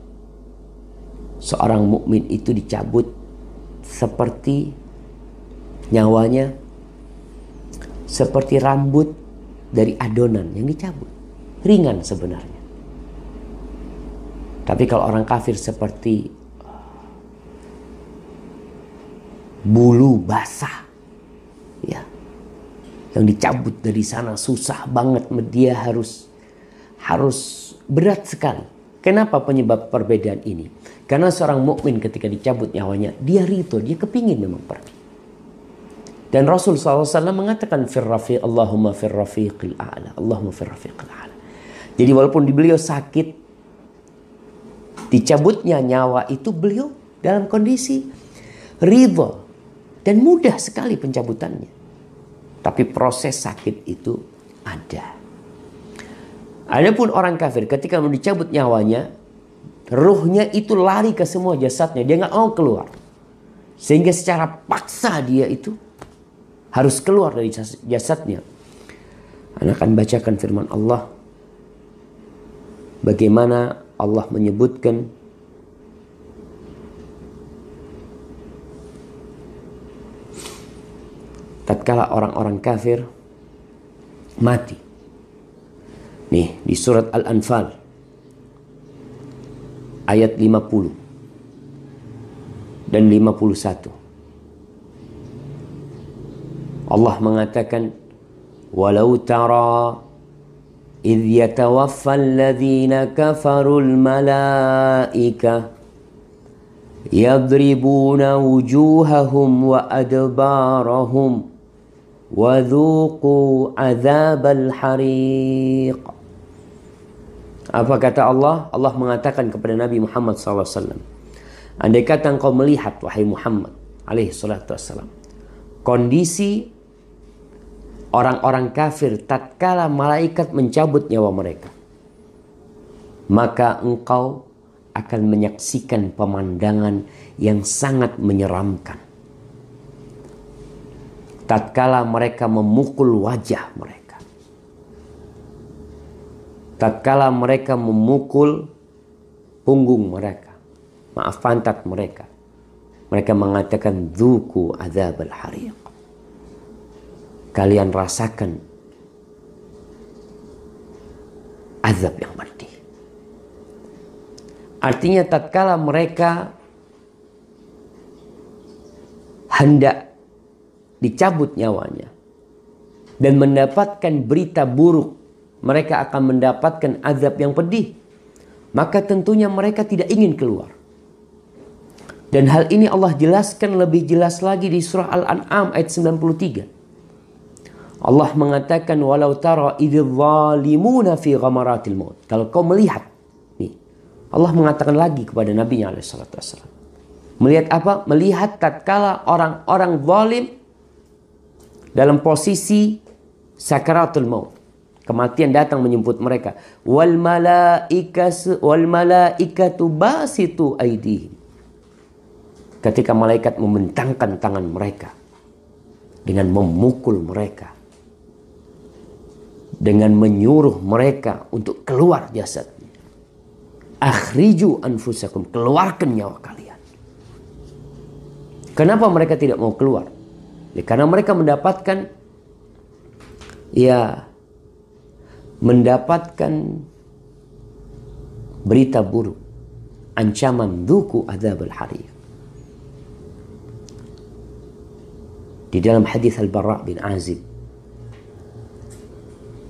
Speaker 1: seorang mukmin itu dicabut seperti nyawanya, seperti rambut dari adonan yang dicabut. Ringan sebenarnya. Tapi kalau orang kafir seperti bulu basah, ya, yang dicabut dari sana susah banget, dia harus berat sekali. Kenapa penyebab perbedaan ini? Karena seorang mukmin ketika dicabut nyawanya, dia ridho, dia kepingin memang pergi. Dan Rasul SAW mengatakan Allahumma firrafiqil a'la, Allahumma firrafiqil a'la. Jadi walaupun beliau sakit, dicabutnya nyawa itu, beliau dalam kondisi ridho dan mudah sekali pencabutannya. Tapi proses sakit itu ada. Adapun orang kafir ketika mau dicabut nyawanya, ruhnya itu lari ke semua jasadnya, dia nggak mau keluar. Sehingga secara paksa dia itu harus keluar dari jasadnya. Anda akan bacakan firman Allah. Bagaimana Allah menyebutkan tatkala orang-orang kafir mati. Nih di surat Al-Anfal ayat 50 dan 51. Allah mengatakan, walau tara idh yatawaffal ladzina kafarul malaika yadribuna wujuhahum wa adbarahum wa dhuqu adzabal hariq. Apa kata Allah? Allah mengatakan kepada Nabi Muhammad SAW, andai kata engkau melihat, wahai Muhammad alaihi salatu wassalam, kondisi orang-orang kafir tatkala malaikat mencabut nyawa mereka, maka engkau akan menyaksikan pemandangan yang sangat menyeramkan. Tatkala mereka memukul wajah mereka, tatkala mereka memukul punggung mereka, maaf, pantat mereka, mereka mengatakan dzuku adzabal hariq. Kalian rasakan azab yang pedih. Artinya tatkala mereka hendak dicabut nyawanya dan mendapatkan berita buruk, mereka akan mendapatkan azab yang pedih, maka tentunya mereka tidak ingin keluar. Dan hal ini Allah jelaskan lebih jelas lagi di surah Al-An'am ayat 93. Allah mengatakan walau tara idz zalimuna fi ghamaratil maut. Kalau kau melihat, nih, Allah mengatakan lagi kepada Nabi-Nya alaihi salatu wassalam. Melihat apa? Melihat tatkala orang-orang zalim dalam posisi sakaratul maut. Kematian datang menjemput mereka. Wal malaikatu basitu aydihim. Ketika malaikat membentangkan tangan mereka dengan memukul mereka, dengan menyuruh mereka untuk keluar jasadnya. Akhriju anfusakum, keluarkan nyawa kalian. Kenapa mereka tidak mau keluar? Ya, karena mereka mendapatkan berita buruk, ancaman dzuku adzabal hariq. Di dalam hadis Al-Bara' bin Azib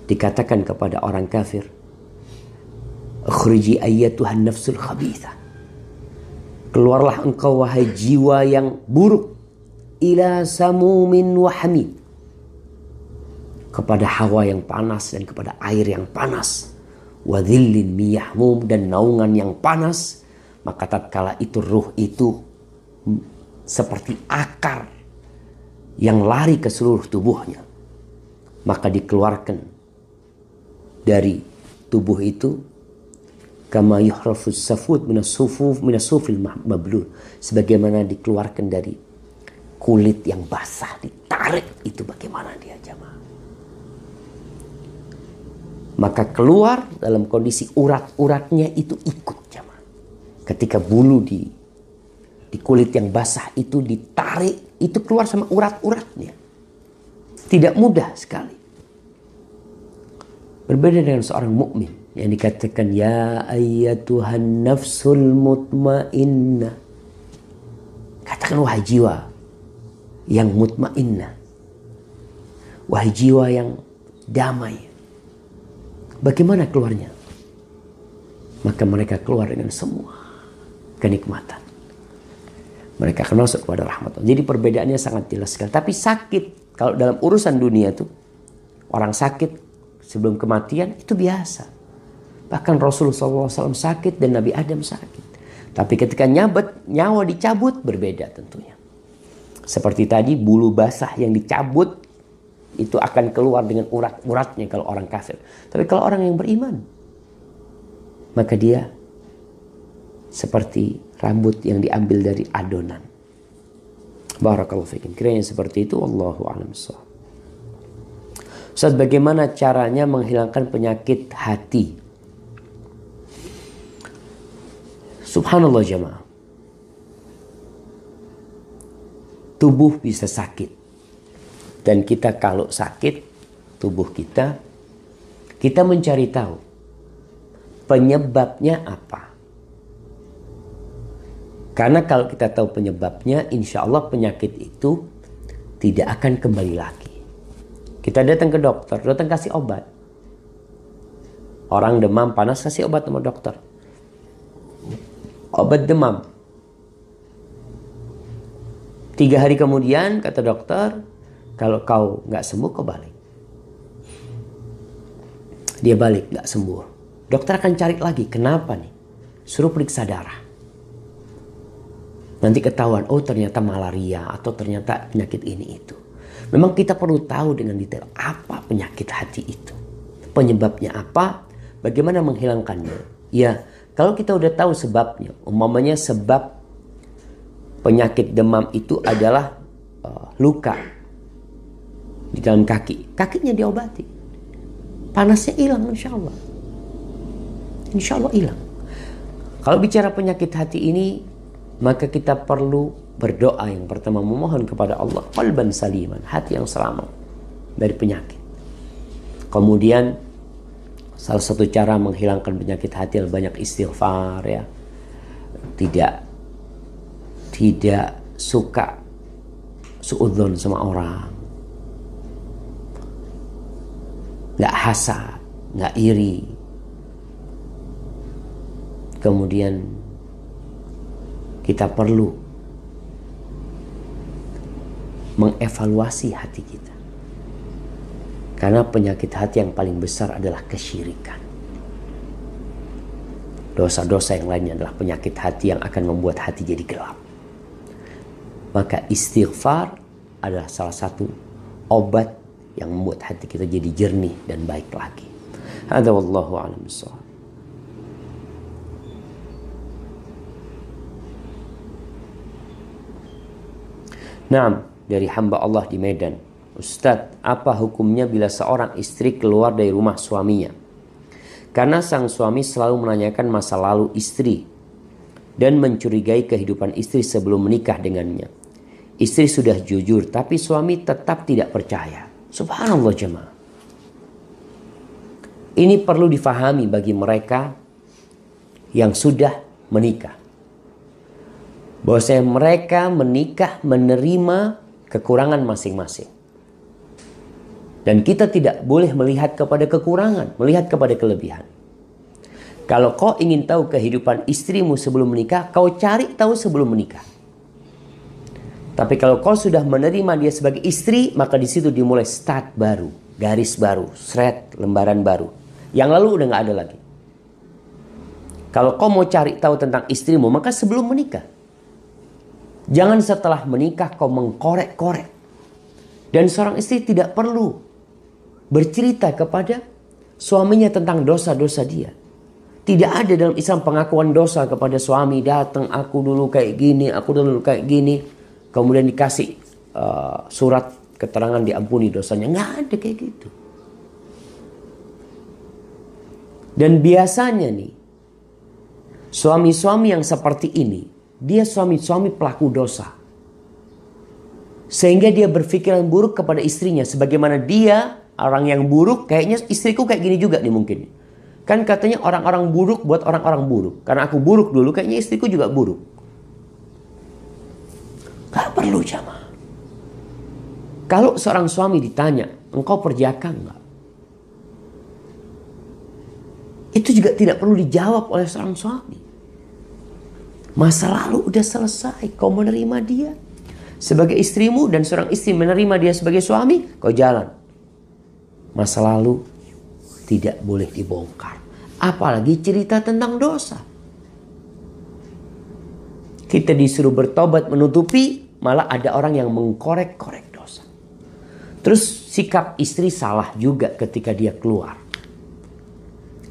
Speaker 1: dikatakan kepada orang kafir, akhriji ayyatuhan nafsul khabithah, keluarlah engkau wahai jiwa yang buruk, ila samumin wa hamid, kepada hawa yang panas dan kepada air yang panas, wa dhillin miyahmum, dan naungan yang panas. Maka tatkala itu ruh itu seperti akar yang lari ke seluruh tubuhnya, maka dikeluarkan dari tubuh itu kama yuhrafus safud minas sufil mablul, sebagaimana dikeluarkan dari kulit yang basah, ditarik itu bagaimana dia, jamaah. Maka keluar dalam kondisi urat-uratnya itu ikut, jamaah. Ketika bulu di kulit yang basah itu ditarik, itu keluar sama urat-uratnya. Tidak mudah sekali. Berbeda dengan seorang mukmin yang dikatakan ya ayyatuhan nafsul mutmainnah. Katakan wahai jiwa yang mutmainnah, wahai jiwa yang damai. Bagaimana keluarnya? Maka mereka keluar dengan semua kenikmatan. Mereka akan masuk kepada rahmat Allah. Jadi perbedaannya sangat jelas sekali. Tapi sakit, kalau dalam urusan dunia itu, orang sakit sebelum kematian itu biasa. Bahkan Rasulullah SAW sakit dan Nabi Adam sakit. Tapi ketika nyawa dicabut berbeda tentunya. Seperti tadi bulu basah yang dicabut itu akan keluar dengan urat-uratnya kalau orang kafir. Tapi kalau orang yang beriman, maka dia seperti rambut yang diambil dari adonan. Barakallahu fikum. Kiranya seperti itu. Wallahu a'lam bishawab. Ustaz, bagaimana caranya menghilangkan penyakit hati? Subhanallah jamaah. Tubuh bisa sakit. Dan kita kalau sakit, tubuh kita mencari tahu penyebabnya apa. Karena kalau kita tahu penyebabnya, insya Allah penyakit itu tidak akan kembali lagi. Kita datang ke dokter kasih obat. Orang demam panas kasih obat sama dokter. Obat demam. 3 hari kemudian kata dokter, kalau kau nggak sembuh kau balik. Dia balik nggak sembuh. Dokter akan cari lagi, kenapa nih? Suruh periksa darah. Nanti ketahuan, oh ternyata malaria atau ternyata penyakit ini itu. Memang kita perlu tahu dengan detail apa penyakit hati itu. Penyebabnya apa? Bagaimana menghilangkannya? Ya, kalau kita udah tahu sebabnya, umpamanya sebab penyakit demam itu adalah luka di dalam kaki. Kakinya diobati. Panasnya hilang insya Allah. Insya Allah hilang. Kalau bicara penyakit hati ini, maka kita perlu berdoa yang pertama memohon kepada Allah. Qalban saliman, hati yang selamat dari penyakit. Kemudian salah satu cara menghilangkan penyakit hati adalah banyak istighfar ya. Tidak suka suudzon sama orang. Nggak hasad, nggak iri. Kemudian kita perlu mengevaluasi hati kita. Karena penyakit hati yang paling besar adalah kesyirikan. Dosa-dosa yang lainnya adalah penyakit hati yang akan membuat hati jadi gelap. Maka istighfar adalah salah satu obat yang membuat hati kita jadi jernih dan baik lagi. Hadza wallahu a'lam bishawab. Naam, dari hamba Allah di Medan. Ustadz, apa hukumnya bila seorang istri keluar dari rumah suaminya? Karena sang suami selalu menanyakan masa lalu istri dan mencurigai kehidupan istri sebelum menikah dengannya. Istri sudah jujur, tapi suami tetap tidak percaya. Subhanallah jemaah. Ini perlu difahami bagi mereka yang sudah menikah. Bahwasanya mereka menikah menerima kekurangan masing-masing. Dan kita tidak boleh melihat kepada kekurangan, melihat kepada kelebihan. Kalau kau ingin tahu kehidupan istrimu sebelum menikah, kau cari tahu sebelum menikah. Tapi kalau kau sudah menerima dia sebagai istri, maka di situ dimulai start baru, garis baru, thread, lembaran baru. Yang lalu udah nggak ada lagi. Kalau kau mau cari tahu tentang istrimu, maka sebelum menikah. Jangan setelah menikah kau mengkorek-korek. Dan seorang istri tidak perlu bercerita kepada suaminya tentang dosa-dosa dia. Tidak ada dalam Islam pengakuan dosa kepada suami. Datang, aku dulu kayak gini, aku dulu kayak gini. Kemudian dikasih surat keterangan diampuni dosanya. Nggak ada kayak gitu. Dan biasanya nih, suami-suami yang seperti ini, dia suami-suami pelaku dosa. Sehingga dia berpikiran buruk kepada istrinya. Sebagaimana dia, orang yang buruk, kayaknya istriku kayak gini juga nih mungkin. Kan katanya orang-orang buruk buat orang-orang buruk. Karena aku buruk dulu, kayaknya istriku juga buruk. Gak perlu jamaah. Kalau seorang suami ditanya, engkau perjaka enggak? Itu juga tidak perlu dijawab oleh seorang suami. Masa lalu udah selesai. Kau menerima dia sebagai istrimu dan seorang istri menerima dia sebagai suami, kau jalan. Masa lalu tidak boleh dibongkar. Apalagi cerita tentang dosa. Kita disuruh bertobat menutupi, malah ada orang yang mengkorek-korek dosa. Terus sikap istri salah juga ketika dia keluar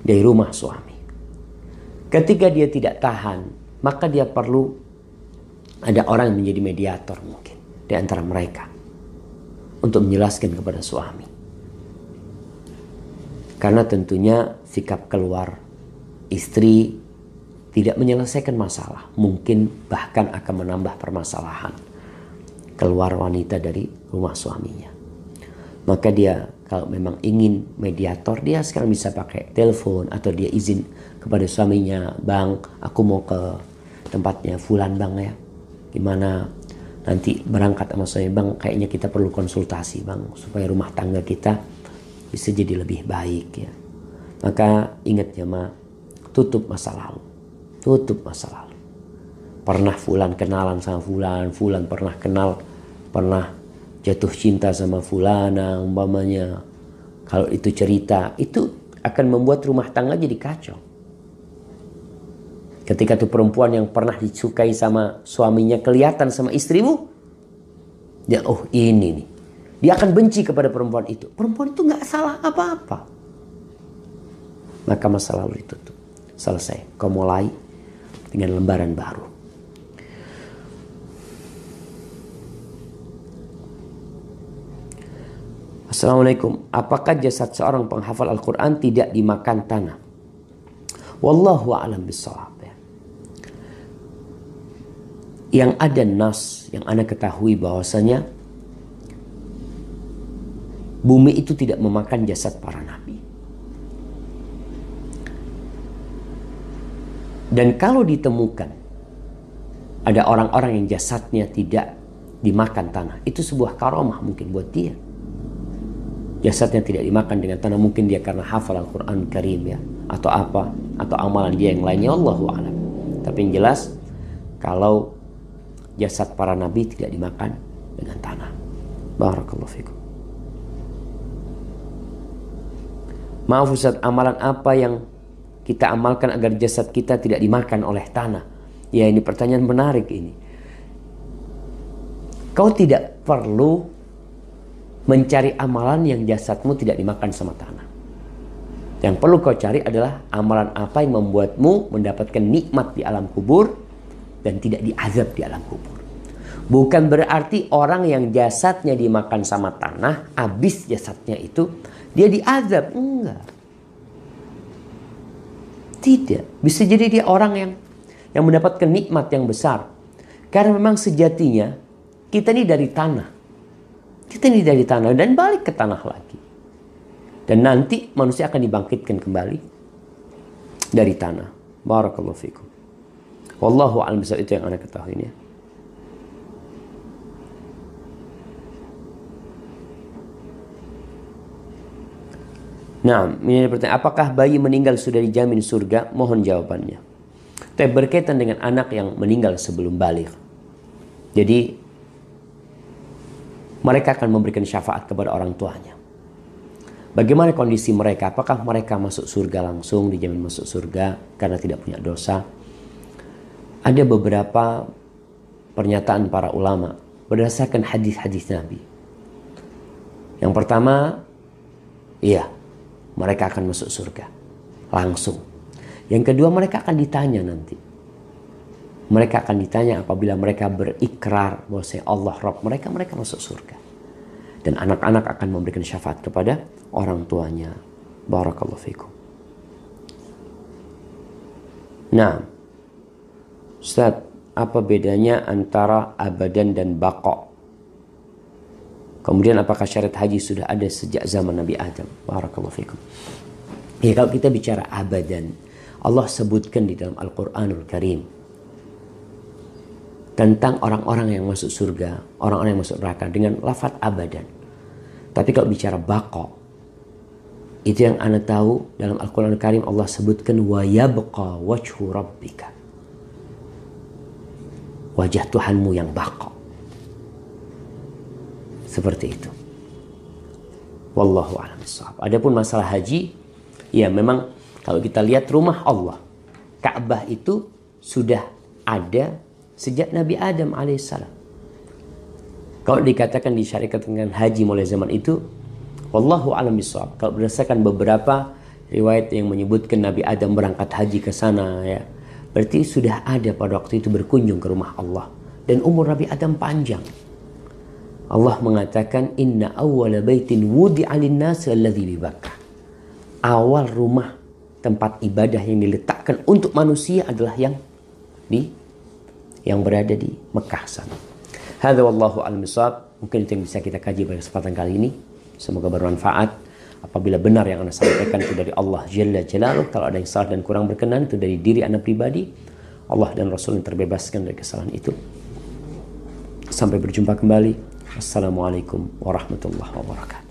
Speaker 1: dari rumah suami. Ketika dia tidak tahan, maka dia perlu ada orang yang menjadi mediator mungkin di antara mereka untuk menjelaskan kepada suami. Karena tentunya sikap keluar istri tidak menyelesaikan masalah, mungkin bahkan akan menambah permasalahan. Keluar wanita dari rumah suaminya. Maka dia kalau memang ingin mediator, dia sekarang bisa pakai telepon atau dia izin kepada suaminya, "Bang, aku mau ke tempatnya fulan bang ya. Gimana nanti berangkat sama saya bang, kayaknya kita perlu konsultasi bang supaya rumah tangga kita bisa jadi lebih baik ya." Maka ingat jemaah, tutup masa lalu. Tutup masa lalu. Pernah fulan kenalan sama fulan, fulan pernah kenal, pernah jatuh cinta sama fulana umpamanya. Kalau itu cerita, itu akan membuat rumah tangga jadi kacau. Ketika tuh perempuan yang pernah disukai sama suaminya kelihatan sama istrimu, dia oh ini nih. Dia akan benci kepada perempuan itu. Perempuan itu nggak salah apa-apa. Maka masa lalu ditutup. Selesai. Kau mulai dengan lembaran baru. Assalamualaikum. Apakah jasad seorang penghafal Al-Quran tidak dimakan tanah? Wallahu a'lam bishawab. Yang ada nas yang Anda ketahui bahwasanya bumi itu tidak memakan jasad para nabi. Dan kalau ditemukan ada orang-orang yang jasadnya tidak dimakan tanah, itu sebuah karamah mungkin buat dia. Jasadnya tidak dimakan dengan tanah, mungkin dia karena hafal Al-Quran Karim ya, atau apa, atau amalan dia yang lainnya, Allahu a'lam. Tapi yang jelas kalau jasad para nabi tidak dimakan dengan tanah. Barakallahu fikum. Maaf Ustaz, amalan apa yang kita amalkan agar jasad kita tidak dimakan oleh tanah? Ya, ini pertanyaan menarik ini. Kau tidak perlu mencari amalan yang jasadmu tidak dimakan sama tanah. Yang perlu kau cari adalah amalan apa yang membuatmu mendapatkan nikmat di alam kubur dan tidak diazab di alam kubur. Bukan berarti orang yang jasadnya dimakan sama tanah, habis jasadnya itu dia diazab. Enggak. Tidak. Bisa jadi dia orang yang mendapatkan nikmat yang besar. Karena memang sejatinya kita ini dari tanah. Kita ini dari tanah dan balik ke tanah lagi. Dan nanti manusia akan dibangkitkan kembali dari tanah. Barakallahu fikum. Wallahu a'lam bishawab, itu yang Anda ketahui ya. Nah, ini pertanyaan, apakah bayi meninggal sudah dijamin surga? Mohon jawabannya. Tapi berkaitan dengan anak yang meninggal sebelum baligh. Jadi mereka akan memberikan syafaat kepada orang tuanya. Bagaimana kondisi mereka? Apakah mereka masuk surga langsung, dijamin masuk surga karena tidak punya dosa? Ada beberapa pernyataan para ulama berdasarkan hadis-hadis Nabi. Yang pertama, iya, mereka akan masuk surga langsung. Yang kedua, mereka akan ditanya nanti. Mereka akan ditanya apabila mereka berikrar bahwa Allah Rabb mereka, mereka masuk surga. Dan anak-anak akan memberikan syafaat kepada orang tuanya. Barakallahu fikum. Nah, Ustaz, apa bedanya antara abadan dan baqa? Kemudian apakah syariat haji sudah ada sejak zaman Nabi Adam? Barakallahu fikum. Ya, kalau kita bicara abadan, Allah sebutkan di dalam Al-Quranul Karim tentang orang-orang yang masuk surga, orang-orang yang masuk neraka dengan lafaz abadan. Tapi kalau bicara baqa, itu yang Anda tahu dalam Al-Quranul Karim Allah sebutkan wa yabqa wajhu rabbika. Wajah Tuhanmu yang baqa. Seperti itu. Wallahu a'lam bishawab. Adapun masalah haji, ya memang kalau kita lihat rumah Allah, Ka'bah itu sudah ada sejak Nabi Adam alaihissalam. Kalau dikatakan disyariatkan dengan haji mulai zaman itu, wallahu a'lam bishawab. Kalau berdasarkan beberapa riwayat yang menyebutkan Nabi Adam berangkat haji ke sana, ya, berarti sudah ada pada waktu itu berkunjung ke rumah Allah. Dan umur Nabi Adam panjang. Allah mengatakan inna awwala baitin wudi'a lin-nasi alladzi bi Bakkah. Awal rumah tempat ibadah yang diletakkan untuk manusia adalah yang berada di Mekah sana. Hadza wallahu a'lam bishawab. Mungkin itu yang bisa kita kaji pada kesempatan kali ini. Semoga bermanfaat. Apabila benar yang Anda sampaikan itu dari Allah Jalla Jalaluh, kalau ada yang salah dan kurang berkenan itu dari diri Anda pribadi. Allah dan Rasul yang terbebaskan dari kesalahan itu. Sampai berjumpa kembali. Assalamualaikum warahmatullahi wabarakatuh.